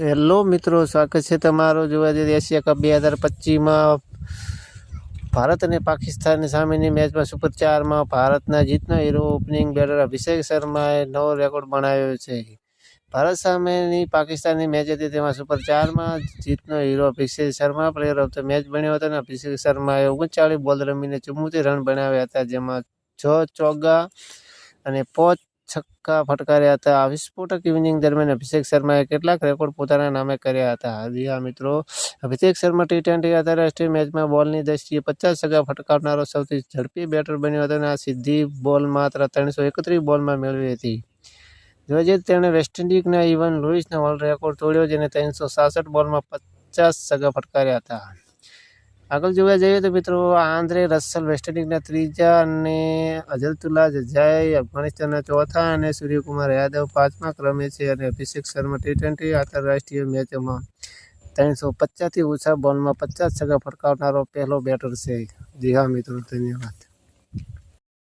Hello મિત્રો, સ્વાગત છે તમારું. જોવા જઈએ એશિયા કપ 2025માં ભારત અને પાકિસ્તાનની સામેની મેચમાં સુપર 4માં ભારતના જીતનો હીરો ઓપનિંગ બેટર અભિષેક શર્માએ નવો રેકોર્ડ બનાવ્યો છે. ભારત સામેની પાકિસ્તાનની મેચ હતી, તેમાં સુપર 4માં જીતનો hero Abhishek Sharma player of the match બન્યો હતો અને અભિષેક શર્માએ 39 બોલ રમીને 74 રન બનાવ્યા હતા, જેમાં 6 ચોગ્ગા અને 5 છક્કા ફટકાર્યા હતા. આ વિસ્ફોટક ઇનિંગ દરમિયાન અભિષેક શર્માએ કેટલાક રેકોર્ડ પોતાના નામે કર્યા હતા. જી હા મિત્રો, અભિષેક શર્મા ટી-20 આંતરરાષ્ટ્રીય મેચમાં બોલની દ્રષ્ટિએ 50 છગ્ગા ફટકારનારો સૌથી ઝડપી બેટર બન્યો હતો અને આ સીધી બોલ માત્ર 331 બોલમાં મેળવી હતી. જોવા જઈએ તેણે વેસ્ટ ઇન્ડિઝના ઇવન લુઇસનો વર્લ્ડ રેકોર્ડ તોડ્યો, જેને 366 બોલમાં 50 છગ્ગા ફટકાર્યા હતા. આગળ જોવા જઈએ તો મિત્રો, આંદ્રે રસેલ વેસ્ટ ઇન્ડિઝના ત્રીજા અને અઝરુલ્લા જજાઈ અફઘાનિસ્તાનના ચોથા અને સૂર્યકુમાર યાદવ 5મા ક્રમે છે અને અભિષેક શર્મા ટી-20 આંતરરાષ્ટ્રીય મેચોમાં 350થી ઓછા બોલમાં 50 છગ્ગા ફટકારનારો પહેલો બેટર છે. જી હા મિત્રો, ધન્યવાદ.